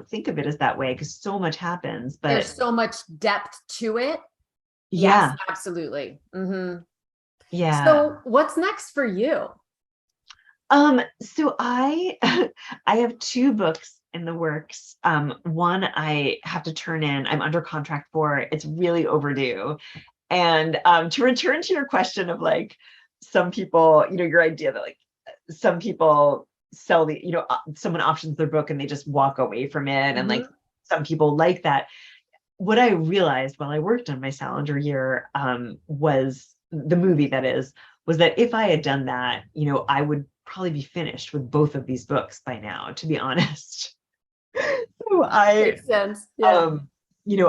think of it as that way because so much happens. But there's so much depth to it. Yeah, yes, absolutely. Yeah. So what's next for you? So I have two books in the works. One I have to turn in. I'm under contract for. It's really overdue. And to return to your question of like, some people, your idea that like some people sell someone options their book and they just walk away from it. And like some people like that. What I realized while I worked on my Salinger year was the movie was that if I had done that, I would probably be finished with both of these books by now, to be honest. So Makes sense. Yeah.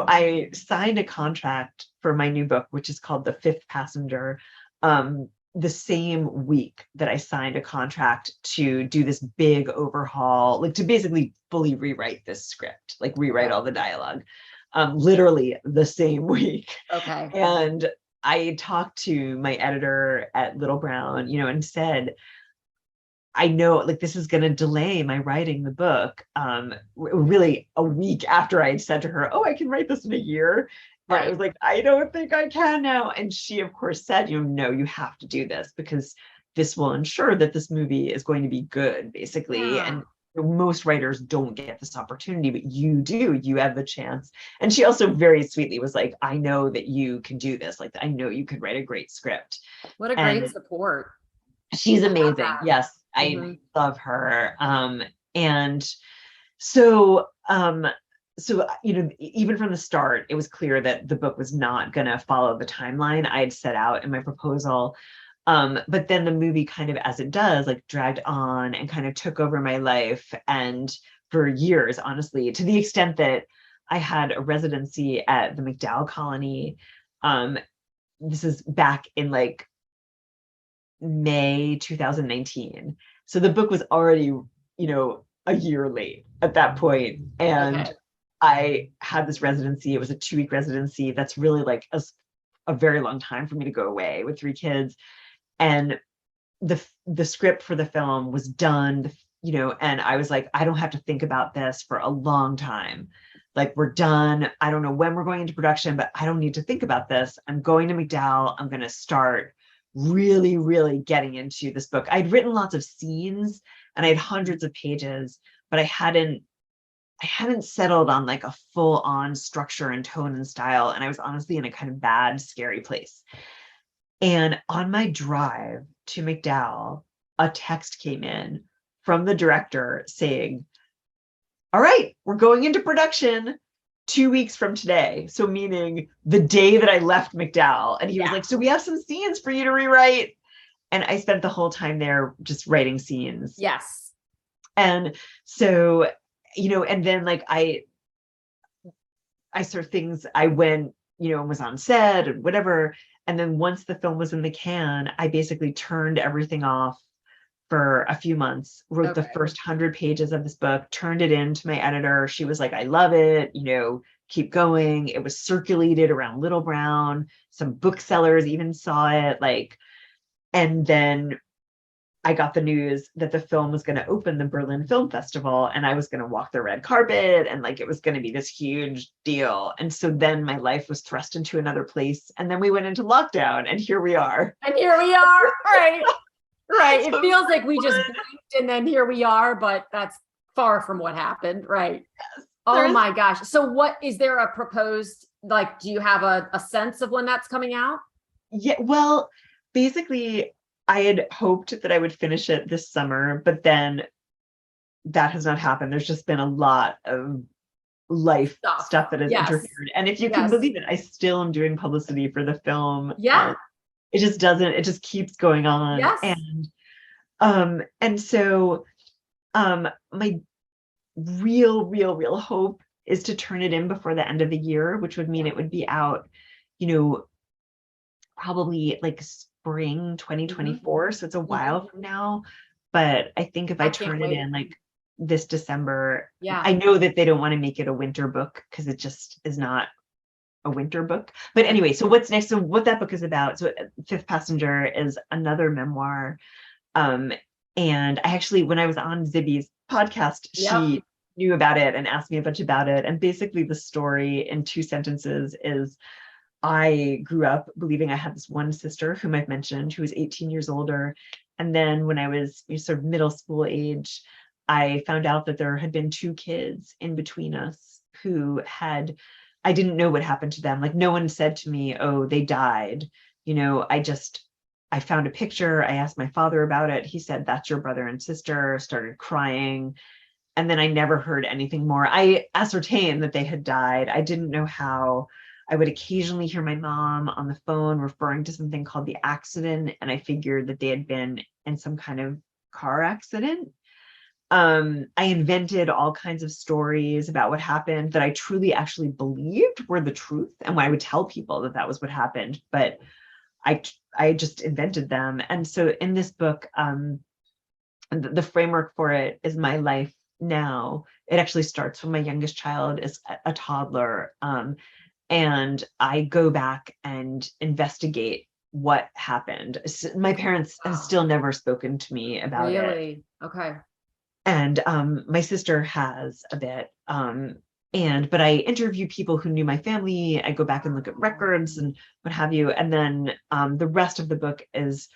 I signed a contract for my new book, which is called The Fifth Passenger, the same week that I signed a contract to do this big overhaul, like to basically fully rewrite this script, like rewrite all the dialogue, literally the same week. Okay. And I talked to my editor at Little Brown, and said, I know like this is going to delay my writing the book. Really a week after I had said to her, oh, I can write this in a year. And I was like, I don't think I can now. And she, of course, said, no, you have to do this because this will ensure that this movie is going to be good, basically. Yeah. And most writers don't get this opportunity, but you do. You have the chance. And she also very sweetly was like, I know that you can do this. Like, I know you could write a great script. What a And great support. she's amazing. Yes, I love her. And so, even from the start, it was clear that the book was not going to follow the timeline I had set out in my proposal. But then the movie kind of, as it does, like dragged on and kind of took over my life. And for years, honestly, to the extent that I had a residency at the MacDowell Colony. This is back in like May 2019. So the book was already, a year late at that point. And I had this residency. It was a 2-week residency. That's really like a very long time for me to go away with 3 kids. And the script for the film was done, and I was like, I don't have to think about this for a long time. Like, we're done. I don't know when we're going into production, but I don't need to think about this. I'm going to MacDowell. I'm going to start really, really getting into this book. I'd written lots of scenes and I had hundreds of pages, but I hadn't settled on like a full on structure and tone and style. And I was honestly in a kind of bad, scary place. And on my drive to MacDowell, a text came in from the director saying, all right, we're going into production 2 weeks from today. So meaning the day that I left MacDowell. And he was like, so we have some scenes for you to rewrite. And I spent the whole time there just writing scenes. Yes. And so, and then like I sort of things, I went, and was on set and whatever. And then once the film was in the can, I basically turned everything off for a few months, wrote the first 100 pages of this book, turned it in to my editor. She was like, I love it, keep going. It was circulated around Little Brown. Some booksellers even saw it, and then I got the news that the film was going to open the Berlin Film Festival and I was going to walk the red carpet and it was going to be this huge deal. And so then my life was thrust into another place. And then we went into lockdown and here we are. Right. Right. It feels like we just blinked and then here we are, but that's far from what happened. Right. Yes, oh my gosh. So what is there a proposed, do you have a sense of when that's coming out? Yeah, well, basically I had hoped that I would finish it this summer, but then that has not happened. There's just been a lot of life stuff that has interfered. And if you can believe it, I still am doing publicity for the film. Yeah. It just keeps going on. Yes. And so my real hope is to turn it in before the end of the year, which would mean it would be out, probably spring 2024. So it's a while from now. But I think if I turn it in this December, I know that they don't want to make it a winter book because it just is not a winter book. But anyway, so what's next? So what that book is about. So Fifth Passenger is another memoir. And I actually, when I was on Zibby's podcast, she knew about it and asked me a bunch about it. And basically the story in 2 sentences is I grew up believing I had this one sister whom I've mentioned, who was 18 years older. And then when I was sort of middle school age, I found out that there had been 2 kids in between us who I didn't know what happened to them. No one said to me, oh, they died. I found a picture. I asked my father about it. He said, that's your brother and sister, started crying. And then I never heard anything more. I ascertained that they had died. I didn't know how. I would occasionally hear my mom on the phone referring to something called the accident. And I figured that they had been in some kind of car accident. I invented all kinds of stories about what happened that I truly actually believed were the truth. And I would tell people that that was what happened, but I just invented them. And so in this book, the framework for it is my life now. It actually starts when my youngest child is a toddler. And I go back and investigate what happened. My parents have still never spoken to me about it. Really? Okay. And my sister has a bit. But I interview people who knew my family. I go back and look at records and what have you. And then the rest of the book is,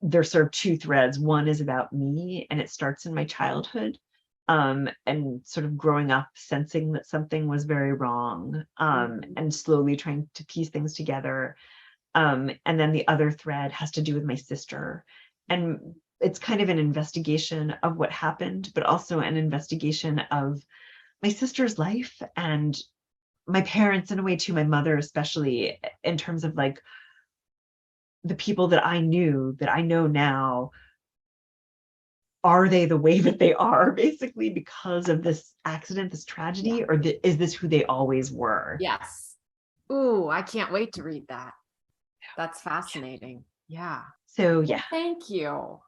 there's sort of two threads. One is about me, and it starts in my childhood, and sort of growing up, sensing that something was very wrong, and slowly trying to piece things together. And then the other thread has to do with my sister. And it's kind of an investigation of what happened, but also an investigation of my sister's life and my parents, in a way too, my mother especially, in terms of like the people that I knew, that I know now, are they the way that they are basically because of this accident, this tragedy, or is this who they always were? Yes. Ooh, I can't wait to read that. That's fascinating. Yeah. So yeah. Thank you.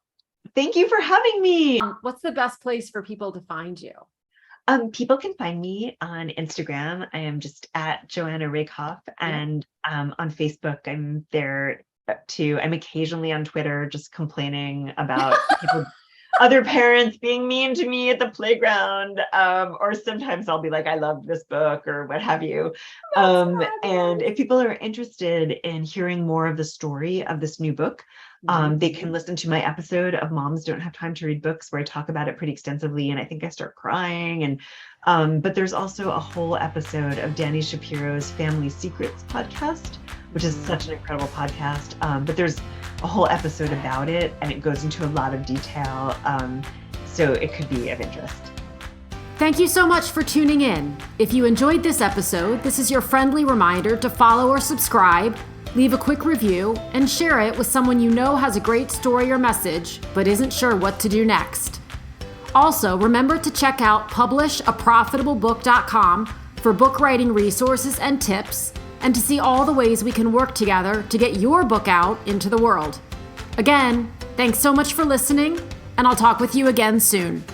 Thank you for having me. What's the best place for people to find you? People can find me on Instagram. I am just at Joanna Rakoff, and on Facebook, I'm there too. I'm occasionally on Twitter just complaining about people, other parents being mean to me at the playground, or sometimes I'll be like, I love this book or what have you. And if people are interested in hearing more of the story of this new book, they can listen to my episode of Moms Don't Have Time to Read Books, where I talk about it pretty extensively, and I think I start crying. And but there's also a whole episode of Danny Shapiro's Family Secrets podcast, which is such an incredible podcast. But there's a whole episode about it, and it goes into a lot of detail. So it could be of interest. Thank you so much for tuning in. If you enjoyed this episode, this is your friendly reminder to follow or subscribe, leave a quick review, and share it with someone you know has a great story or message, but isn't sure what to do next. Also, remember to check out publishaprofitablebook.com for book writing resources and tips, and to see all the ways we can work together to get your book out into the world. Again, thanks so much for listening, and I'll talk with you again soon.